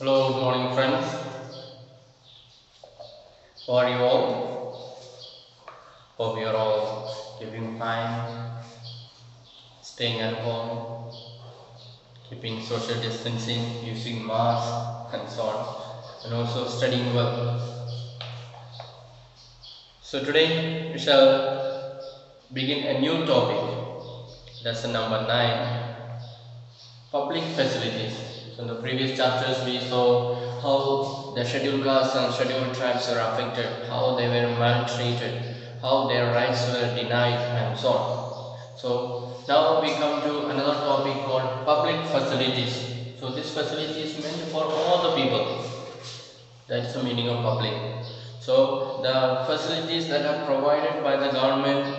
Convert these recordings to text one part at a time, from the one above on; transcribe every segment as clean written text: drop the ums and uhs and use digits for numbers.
Hello, good morning, friends. How are you all? Hope you are all keeping fine, staying at home, keeping social distancing, using masks, and so on, and also studying well. So, today we shall begin a new topic, lesson number 9, public facilities. So in the previous chapters we saw how the scheduled castes and scheduled tribes were affected, how they were maltreated, how their rights were denied, and so on. So now we come to another topic called public facilities. So this facility is meant for all the people. That's the meaning of public. So the facilities that are provided by the government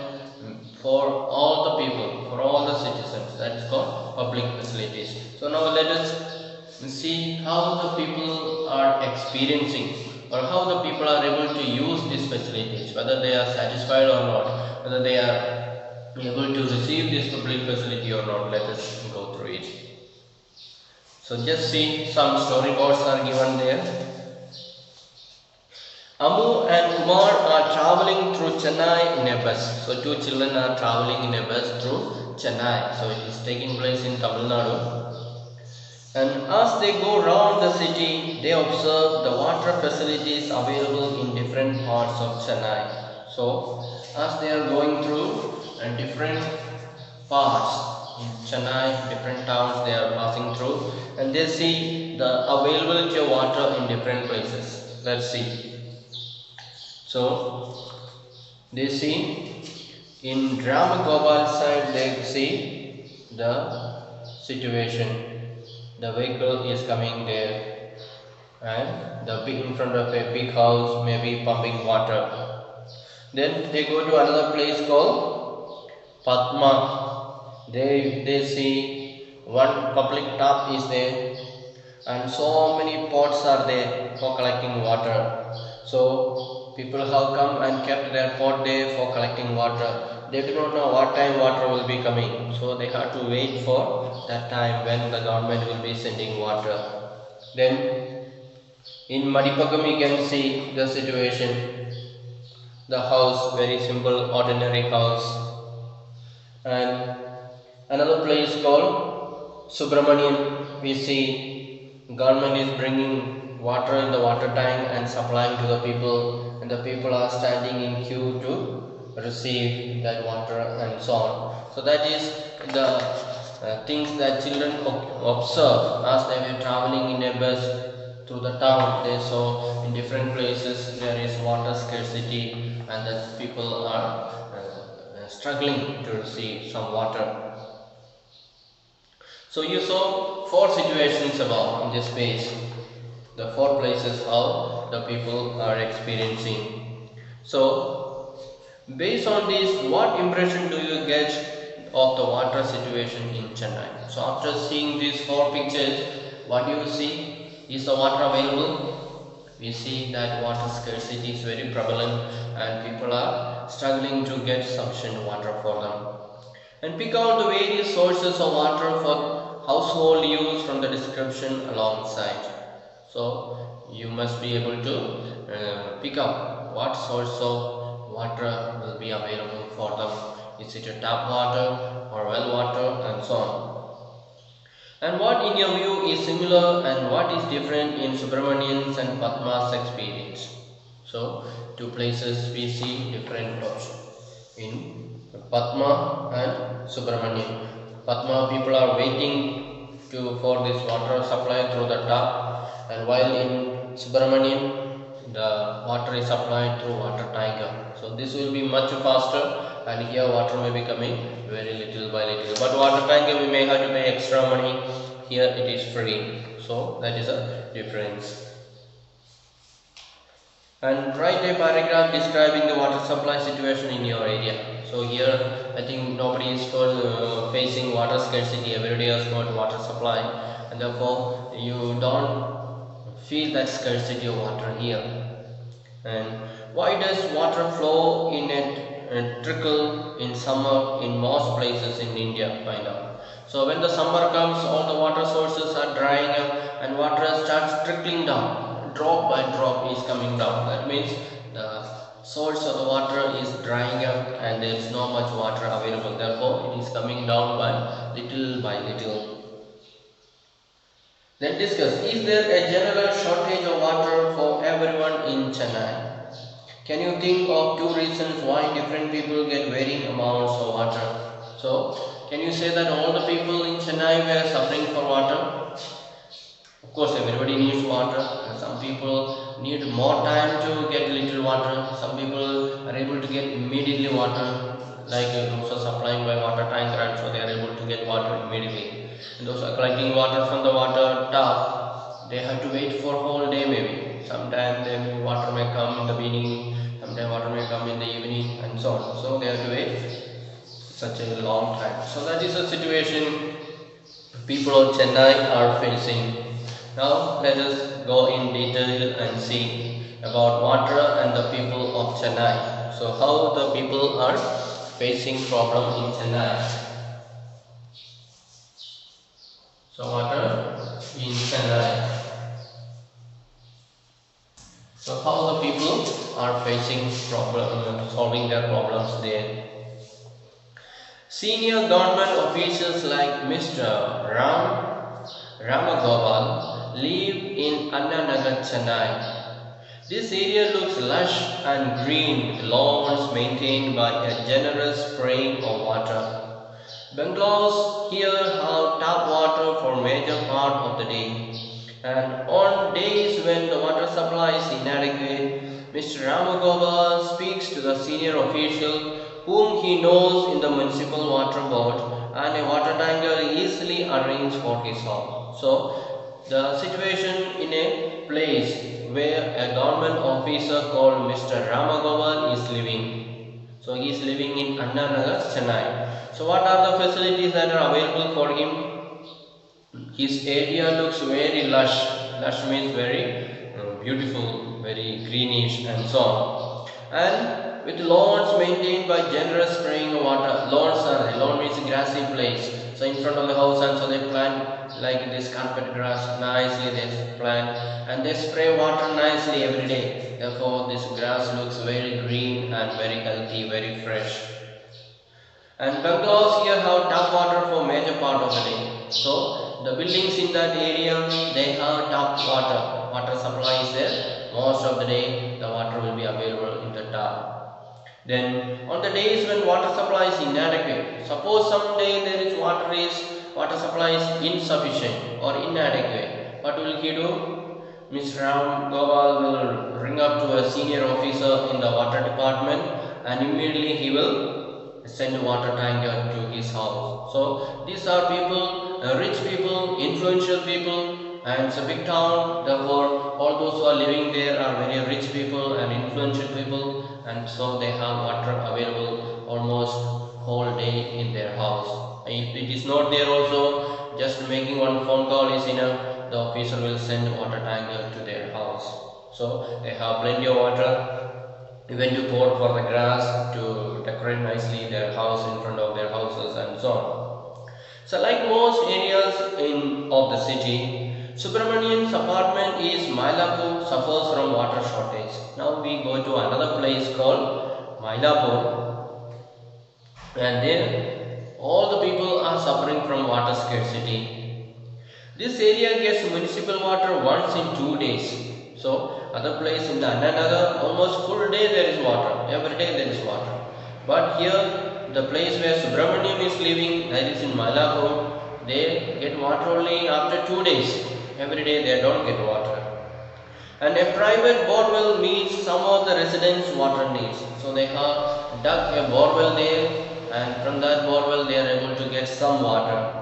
for all the people, for all the citizens, that's called public facilities. So now let us see how the people are experiencing or how the people are able to use these facilities, whether they are satisfied or not, whether they are able to receive this public facility or not. Let us go through it. So just see, some storyboards are given there. Amu and Kumar are traveling through Chennai in a bus. So two children are traveling in a bus through Chennai. So it is taking place in Tamil Nadu. And as they go around the city, they observe the water facilities available in different parts of Chennai. So as they are going through different parts in Chennai, different towns they are passing through, and they see the availability of water in different places. Let's see. So they see in Ramagopal side, they see the situation. The vehicle is coming there, and in front of a big house, maybe pumping water. Then they go to another place called Padma. They see one public tap is there, and so many pots are there for collecting water. So people have come and kept their pot there for collecting water. They do not know what time water will be coming, so they have to wait for that time when the government will be sending water. Then in Madipagam you can see the situation. The house, very simple, ordinary house. And another place called Subramanian, we see government is bringing water in the water tank and supplying to the people, and the people are standing in queue to receive that water and so on. So that is the things that children observe as they were traveling in a bus through the town. They saw in different places there is water scarcity, and that people are struggling to receive some water. So you saw 4 situations above in this page, the 4 places how the people are experiencing. So based on this, what impression do you get of the water situation in Chennai? So after seeing these 4 pictures, what do you see? Is the water available? We see that water scarcity is very prevalent and people are struggling to get sufficient water for them. And pick out the various sources of water for household use from the description alongside. So you must be able to pick up what source of water will be available for them. Is it a tap water or well water, and so on. And what in your view is similar and what is different in Subramanian's and Padma's experience? So 2 places we see different options in Padma and Subramanian. Padma, people are waiting for this water supply through the tap, and while in Subramanian the water is supplied through water tanker. So this will be much faster, and here water may be coming very little by little. But water tanker we may have to pay extra money. Here it is free. So that is a difference. And write a paragraph describing the water supply situation in your area. So here I think nobody is facing water scarcity. Everybody has got water supply, and therefore you don't feel that scarcity of water here. And why does water flow in a trickle in summer in most places in India? Find out. So when the summer comes, all the water sources are drying up and water starts trickling down. Drop by drop is coming down. That means the source of the water is drying up and there is not much water available. Therefore, it is coming down by little. Then discuss, is there a general shortage of water for everyone in Chennai? Can you think of two reasons why different people get varying amounts of water? So, can you say that all the people in Chennai were suffering for water? Of course, everybody needs water. Some people need more time to get little water. Some people are able to get immediately water, like those are supplying by water tanker, and so they are able to get water immediately. And those are collecting water from the water tap, they have to wait for a whole day maybe. Sometimes water may come in the beginning, sometimes water may come in the evening, and so on. So they have to wait such a long time. So that is the situation people of Chennai are facing. Now let us go in detail and see about water and the people of Chennai. So how the people are facing problem in Chennai. So water in Chennai. So how the people are facing problem, solving their problems there. Senior government officials like Mr. Ramagopal live in Annanagar, Chennai. This area looks lush and green with lawns maintained by a generous spraying of water. Bungalows here have tap water for major part of the day, and on days when the water supply is inadequate, Mr. Ramagopal speaks to the senior official whom he knows in the municipal water board, and a water tanker is easily arranged for his house. So, the situation in a place where a government officer called Mr. Ramagopal is living. So, he is living in Annanagar, Chennai. So, what are the facilities that are available for him? His area looks very lush. Lush means very beautiful, very greenish, and so on. And with lawns maintained by generous spraying of water. Lawn means grassy place. So in front of the house, and so they plant like this carpet grass nicely. They plant and they spray water nicely every day. Therefore, this grass looks very green and very healthy, very fresh. And bungalows here have tap water for major part of the day. So the buildings in that area, they have tap water. Water supply is there. Most of the day the water will be available in the tap. Then on the days when water supply is inadequate, suppose someday there is water supply is insufficient or inadequate, what will he do? Mr. Ram Gopal will ring up to a senior officer in the water department, and immediately he will send a water tanker to his house. So these are people, rich people, influential people, and it's a big town. Therefore, all those who are living there are very rich people and influential people, and so they have water available almost whole day in their house. If it is not there also, just making one phone call is enough. The officer will send a water tanker to their house. So they have plenty of water even to pour for the grass, to decorate nicely their house in front of their houses, and so on. So like most areas of the city, Subramanian's apartment is Mylapore suffers from water shortage. Now we go to another place called Mylapore, and there all the people are suffering from water scarcity. This area gets municipal water once in 2 days. So other place in the Annanagar, almost full day there is water. Every day there is water. But here, the place where Subramaniam is living, that is in Mylapore, they get water only after 2 days. Every day they don't get water. And a private borewell meets some of the residents' water needs. So they have dug a borewell there, and from that borewell they are able to get some water.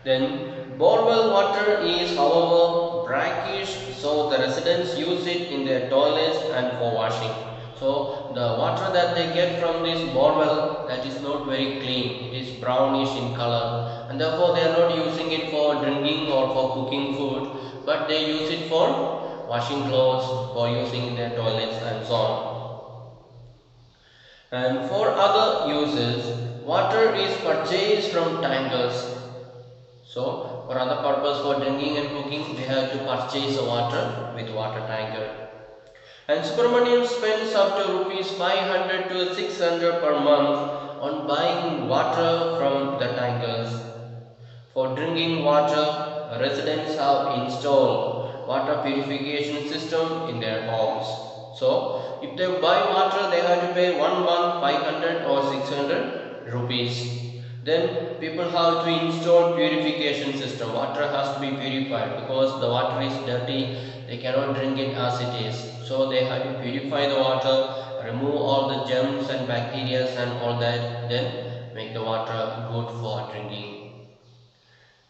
Then borewell water is, however, brackish, so the residents use it in their toilets and for washing. So the water that they get from this borewell, that is not very clean. It is brownish in color, and therefore they are not using it for drinking or for cooking food, but they use it for washing clothes, for using in their toilets, and so on. And for other uses, water is purchased from tankers. So for other purpose for drinking and cooking, they have to purchase the water with water tanker. And Subramanian spends up to rupees 500 to 600 per month on buying water from the tankers. For drinking water, residents have installed water purification system in their homes. So, if they buy water, they have to pay 1 month 500 or 600 rupees. Then people have to install purification system. Water has to be purified because the water is dirty. They cannot drink it as it is. So they have to purify the water, remove all the germs and bacteria and all that. Then make the water good for drinking.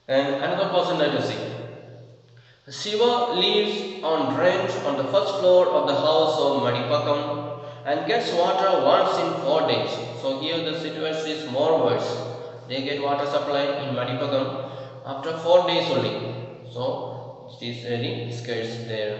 And another person that you see. Shiva lives on rent on the first floor of the house of Madipakam and gets water once in 4 days. So here the situation is more worse. They get water supply in Madipakam after 4 days only. So it is very scarce there.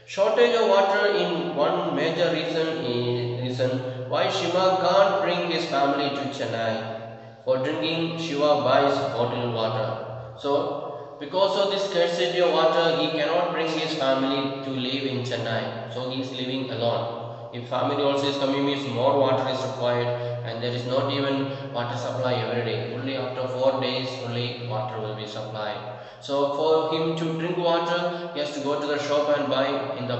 Shortage of water in one major reason why Shiva can't bring his family to Chennai. For drinking, Shiva buys bottled water. So, because of this scarcity of water, he cannot bring his family to live in Chennai. So, he is living alone. If family also is coming, means more water is required, and there is not even water supply every day. Only after 4 days, only water will be supplied. So, for him to drink water, he has to go to the shop and buy in the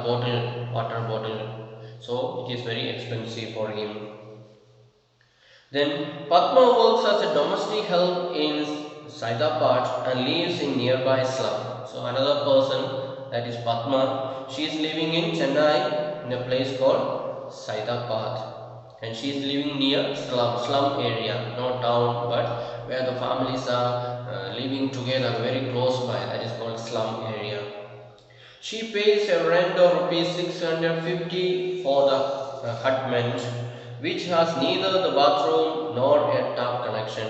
water bottle. So, it is very expensive for him. Then Padma works as a domestic help in Saidapad and lives in nearby slum. So another person, that is Padma, she is living in Chennai in a place called Saidapad, and she is living near slum area, not town, but where the families are living together very close by. That is called slum area. She pays a rent of rupees 650 for the hutment, which has neither the bathroom nor a tap connection.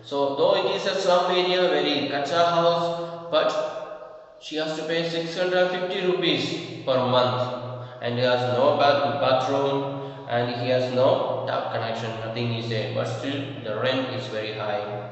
So though it is a slum area, very kacha house, but she has to pay 650 rupees per month, and he has no bathroom and he has no tap connection, nothing is there, but still the rent is very high.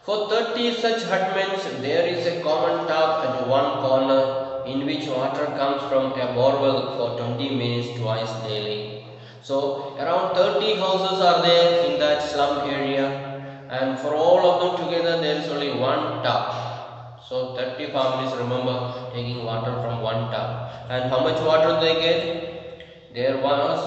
For 30 such hutments, there is a common tap at one corner in which water comes from a borewell for 20 minutes twice daily. So around 30 houses are there in that slum area, and for all of them together there is only one tap. So 30 families, remember, taking water from one tap. And how much water they get? There was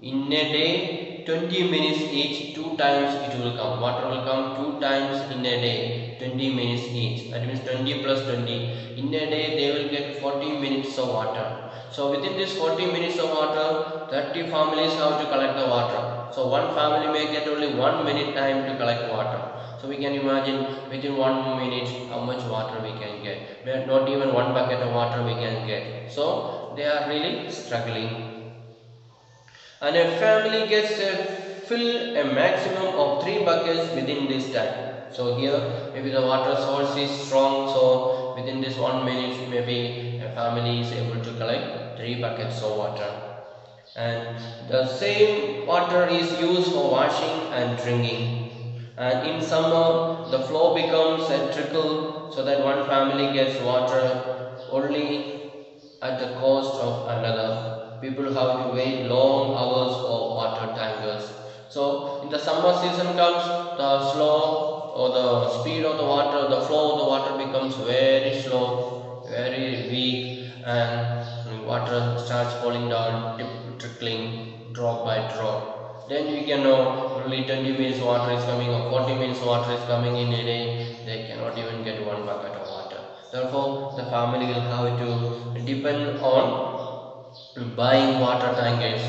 in a day 20 minutes each, 2 times it will come. Water will come 2 times in a day, 20 minutes each. That means 20 plus 20. In a day they will get 40 minutes of water. So within this 40 minutes of water, 30 families have to collect the water. So one family may get only 1 minute time to collect water. So we can imagine within 1 minute how much water we can get. Not even 1 bucket of water we can get. So they are really struggling. And a family gets fill a maximum of 3 buckets within this time. So here maybe the water source is strong, so within this 1 minute maybe a family is able to collect 3 buckets of water. And the same water is used for washing and drinking. And in summer the flow becomes a trickle, so that one family gets water only at the cost of another. People have to wait long hours for water tankers. So in the summer season comes, the slow or the speed of the water, the flow of the water becomes very slow, very weak, and water starts falling down, trickling drop by drop. Then we can know only 20 minutes water is coming or 40 minutes water is coming in a day. They cannot even get 1 bucket of water. Therefore, the family will have to depend on buying water tankers,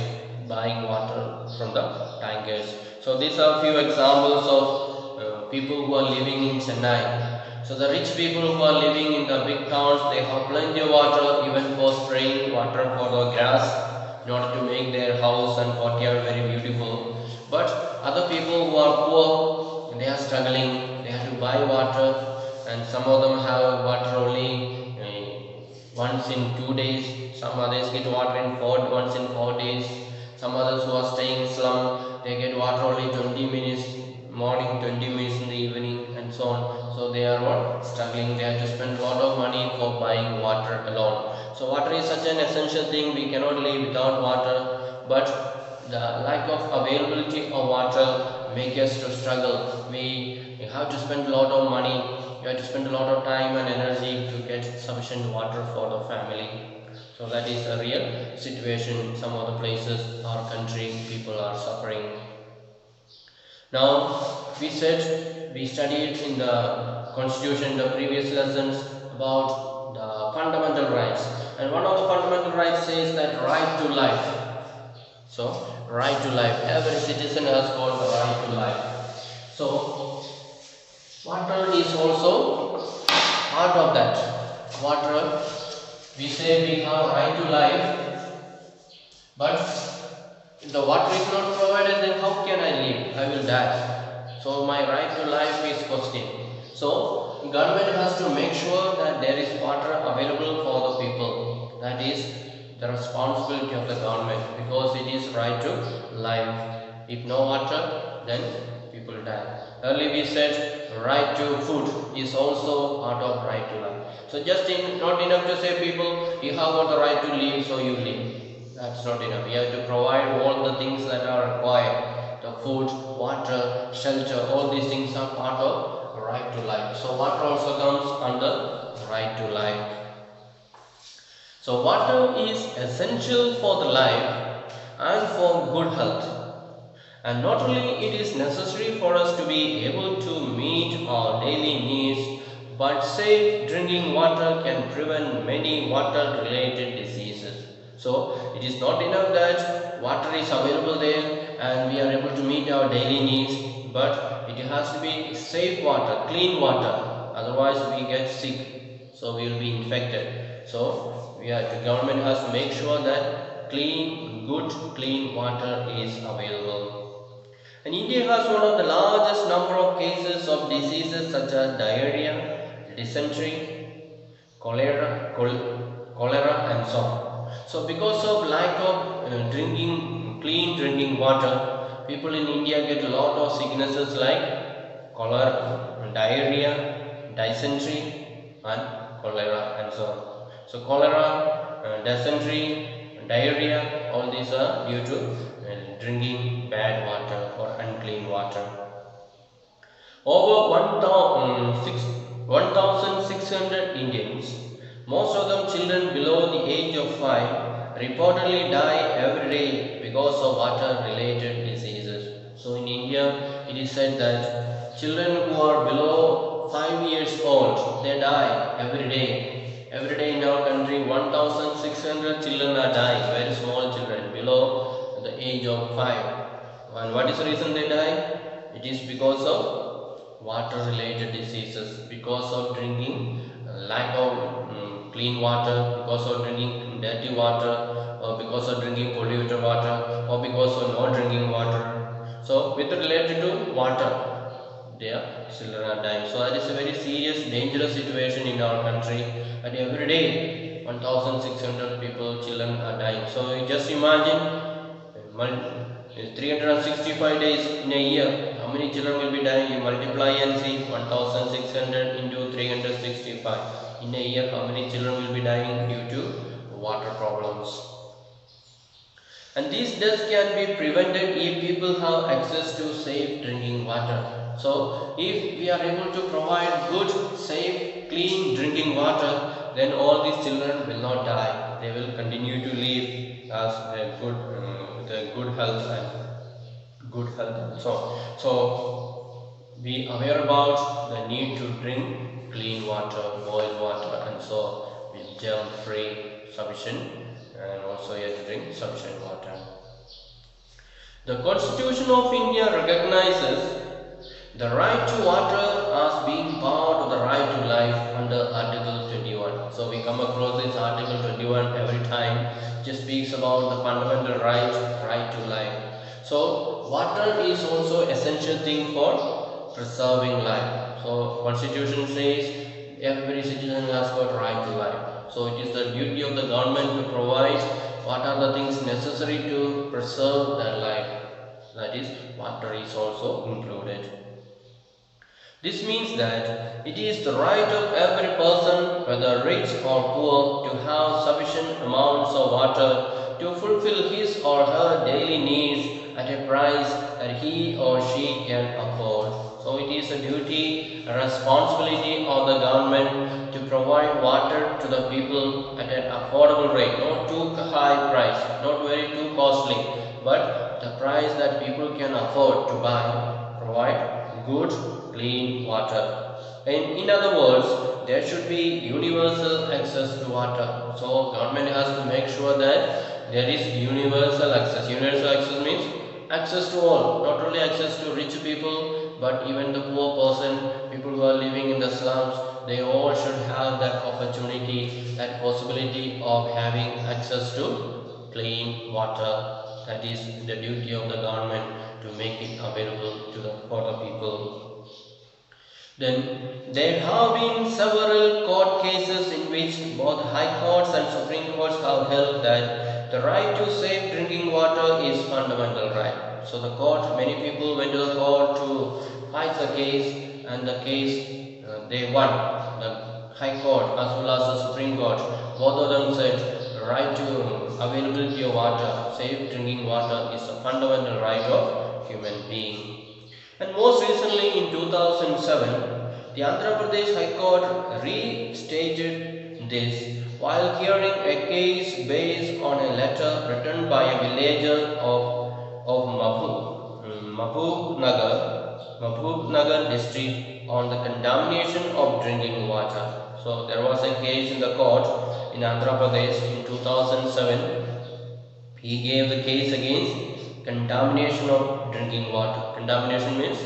buying water from the tankers. So these are few examples of people who are living in Chennai. So the rich people who are living in the big towns, they have plenty of water, even for spraying water for the grass, in order to make their house and courtyard very beautiful. But other people who are poor, they are struggling, they have to buy water, and some of them have water only once in 2 days. Some others get water in once in 4 days. Some others who are staying in slum, they get water only 20 minutes morning, 20 minutes in the evening, and so on. So So they are what? Struggling. They have to spend a lot of money for buying water alone. So water is such an essential thing. We cannot live without water. But the lack of availability of water make us to struggle. We have to spend a lot of money. You have to spend a lot of time and energy to get sufficient water for the family. So that is a real situation. Some of the places, our country, people are suffering. Now we studied in the constitution, the previous lessons, about the fundamental rights, and one of the fundamental rights says that right to life. So right to life, every citizen has got the right to life. So water is also part of that. Water, we say we have right to life, but if the water is not provided, then how can I live? I will die. So my right to life is questioned. So government has to make sure that there is water available for the people. That is the responsibility of the government, because it is right to life. If no water, then people die. Earlier we said right to food is also part of right to life. So just not enough to say people, you have got the right to live, so you live. That's not enough. We have to provide all the things that are required. The food, water, shelter, all these things are part of right to life. So water also comes under right to life. So water is essential for the life and for good health. And not only it is necessary for us to be able to meet our daily needs, but safe drinking water can prevent many water related diseases. So it is not enough that water is available there and we are able to meet our daily needs, but it has to be safe water, clean water, otherwise we get sick, so we will be infected. So the government has to make sure that good clean water is available. And India has one of the largest number of cases of diseases such as diarrhea, dysentery, cholera and so on. So because of lack of clean drinking water, people in India get a lot of sicknesses like cholera, diarrhea, dysentery and cholera and so on. So cholera, dysentery, diarrhea, all these are due to drinking bad water or unclean water. Over 1,600 Indians, most of them children below the age of 5, reportedly die every day because of water related diseases. So in India, it is said that children who are below 5 years old, they die every day. Every day in our country, 1,600 children are dying, very small children below the age of 5. And what is the reason they die? It is because of water related diseases, because of drinking lack of clean water, because of drinking dirty water, or because of drinking polluted water, or because of not drinking water. So with related to water, their children are dying. So that is a very serious, dangerous situation in our country. And every day 1,600 people, children are dying. So you just imagine 365 days in a year, how many children will be dying? You multiply and see 1,600 into 365. In a year, how many children will be dying due to water problems? And these deaths can be prevented if people have access to safe drinking water. So if we are able to provide good, safe, clean drinking water, then all these children will not die. They will continue to live as a good health and so be aware about the need to drink clean water, boiled water, and so be germ free, sufficient, and also you have to drink sufficient water. The Constitution of India recognizes the right to water as being part of the right to life under Article 21. So we come across this Article 21 every time. It just speaks about the fundamental right to life. So water is also essential thing for preserving life. So Constitution says every citizen has got right to life. So it is the duty of the government to provide what are the things necessary to preserve their life. That is, water is also included. This means that it is the right of every person, whether rich or poor, to have sufficient amounts of water to fulfill his or her daily needs at a price that he or she can afford. So it is a duty, a responsibility of the government to provide water to the people at an affordable rate, not too high price, not very too costly, but the price that people can afford to buy, provide good clean water. In other words, there should be universal access to water. So government has to make sure that there is universal access. Universal access means access to all, not only access to rich people, but even the poor person, people who are living in the slums, they all should have that opportunity, that possibility of having access to clean water. That is the duty of the government to make it available to for the people. Then there have been several court cases in which both high courts and supreme courts have held that the right to safe drinking water is fundamental right. So the court, many people went to the court to fight the case, and the case they won. The high court as well as the supreme court, both of them said the right to availability of water, safe drinking water is a fundamental right of human being. And most recently in 2007, the Andhra Pradesh High Court restated this while hearing a case based on a letter written by a villager of Mahbub Nagar district on the contamination of drinking water. So there was a case in the court in Andhra Pradesh in 2007. He gave the case against contamination of drinking water. Contamination means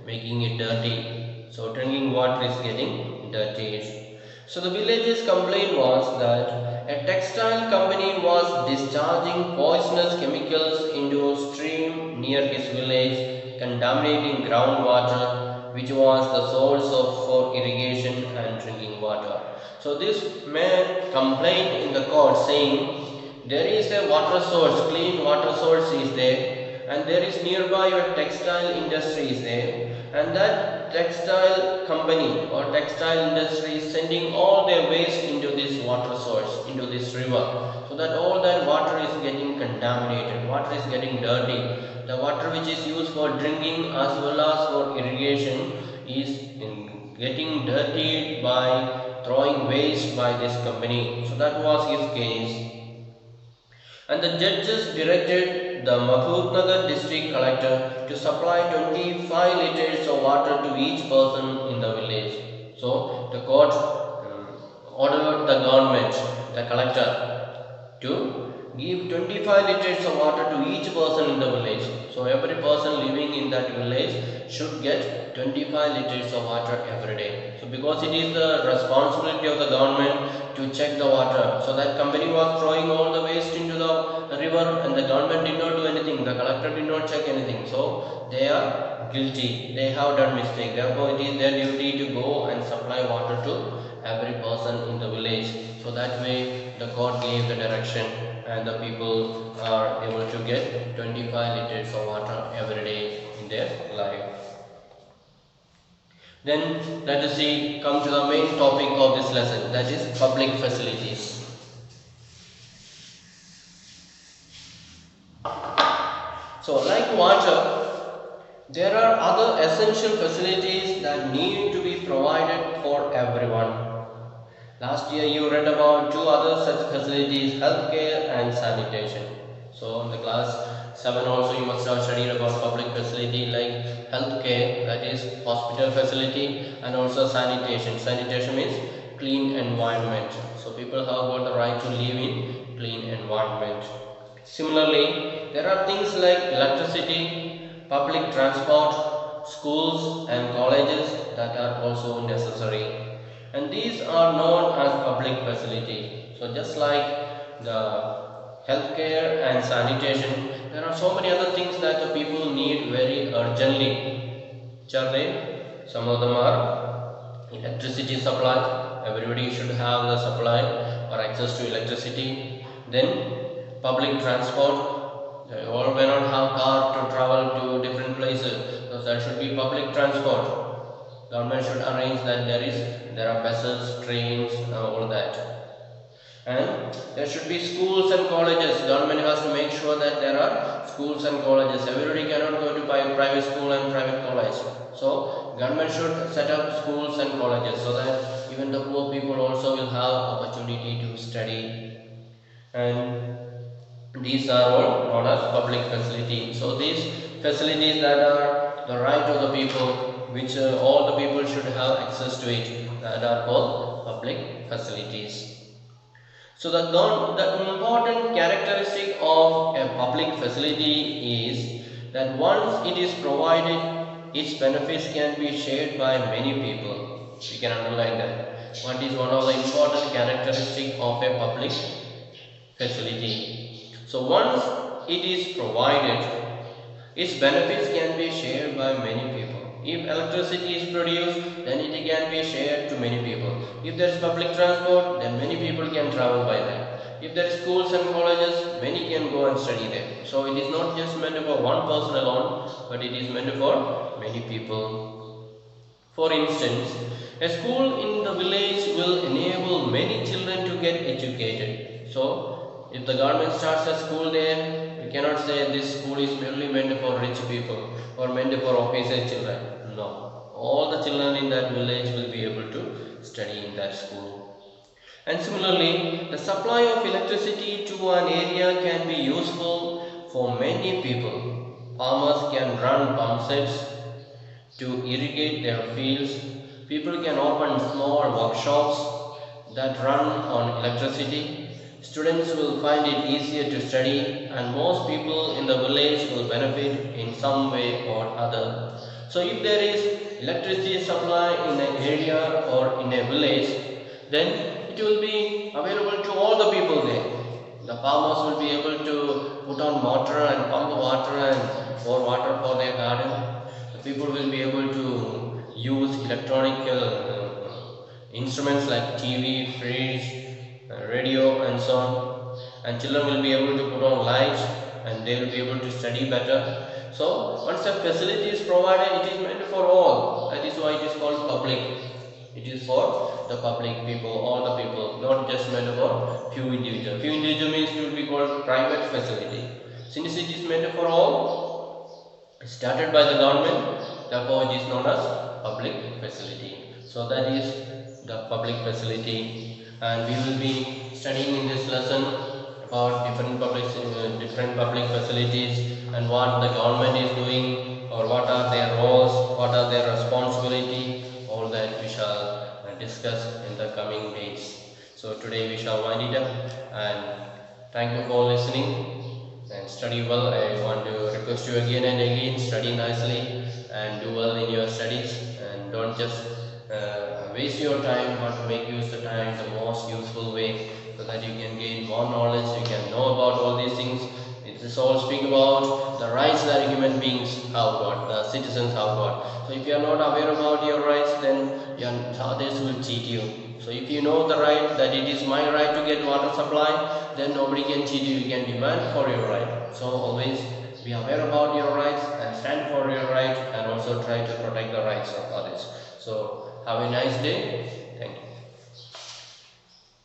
making it dirty. So drinking water is getting dirty. So the village's complaint was that a textile company was discharging poisonous chemicals into a stream near his village, contaminating groundwater, which was the source for irrigation and drinking water. So this man complained in the court saying there is a water source, clean water source is there, and there is nearby a textile industry is there, and that textile company or textile industry is sending all their waste into this water source, into this river, so that all that water is getting contaminated, water is getting dirty. The water which is used for drinking as well as for irrigation is getting dirtied by throwing waste by this company. So that was his case. And the judges directed the Mahbubnagar district collector to supply 25 liters of water to each person in the village. So the court ordered the government, the collector, to give 25 liters of water to each person in the village. So every person living in that village should get 25 liters of water every day. So because it is the responsibility of the government to check the water. So that company was throwing all the waste into the river and the government did not do anything. The collector did not check anything. So they are guilty. They have done mistake. Therefore it is their duty to go and supply water to every person in the village. So that way the court gave the direction and the people are able to get 25 liters of water every day in their life. Then let us come to the main topic of this lesson, that is public facilities. So like water, there are other essential facilities that need to be provided for everyone. Last year you read about two other such facilities, healthcare and sanitation. So in the class 7 also you must have studied about public facility like healthcare, that is hospital facility, and also sanitation. Sanitation means clean environment. So people have got the right to live in clean environment. Similarly, there are things like electricity, public transport, schools and colleges that are also necessary. And these are known as public facility. So just like the healthcare and sanitation, there are so many other things that the people need very urgently. Which are they? Some of them are electricity supply. Everybody should have the supply or access to electricity. Then public transport. They all may not have car to travel to different places. So there should be public transport. Government should arrange that there are buses, trains, all that. And there should be schools and colleges. Government has to make sure that there are schools and colleges. Everybody cannot go to private school and private college. So government should set up schools and colleges so that even the poor people also will have opportunity to study. And these are all known as public facilities. So these facilities that are the right of the people, which all the people should have access to it, that are called public facilities. So the important characteristic of a public facility is that once it is provided, its benefits can be shared by many people. You can underline that. What is one of the important characteristics of a public facility? So once it is provided, its benefits can be shared by many people. If electricity is produced, then it can be shared to many people. If there is public transport, then many people can travel by that. If there is schools and colleges, many can go and study there. So it is not just meant for one person alone, but it is meant for many people. For instance, a school in the village will enable many children to get educated. So if the government starts a school there, we cannot say this school is merely meant for rich people or meant for officer children. No, all the children in that village will be able to study in that school. And similarly, the supply of electricity to an area can be useful for many people. Farmers can run pump sets to irrigate their fields. People can open small workshops that run on electricity. Students will find it easier to study, and most people in the village will benefit in some way or other. So if there is electricity supply in an area or in a village, then it will be available to all the people there. The farmers will be able to put on motor and pump water and pour water for their garden. The people will be able to use electronic instruments like TV, fridge, radio and so on. And children will be able to put on lights and they will be able to study better. So once a facility is provided, it is meant for all. That is why it is called public. It is for the public people, all the people, not just meant for few individuals. Few individuals means it will be called private facility. Since it is meant for all, started by the government, therefore it is known as public facility. So that is the public facility, and we will be studying in this lesson about different public facilities and what the government is doing, or what are their roles, what are their responsibility. All that we shall discuss in the coming days. So today we shall wind it up, and thank you for listening and study well. I want to request you again and again, study nicely and do well in your studies, and don't just waste your time, but make use the time the most useful way, so that you can gain more knowledge, you can know about all these things. It is all speak about the rights that human beings have got, the citizens have got. So if you are not aware about your rights, then others will cheat you. So if you know the right, that it is my right to get water supply, then nobody can cheat you, you can demand for your right. So always be aware about your rights and stand for your right, and also try to protect the rights of others. So have a nice day.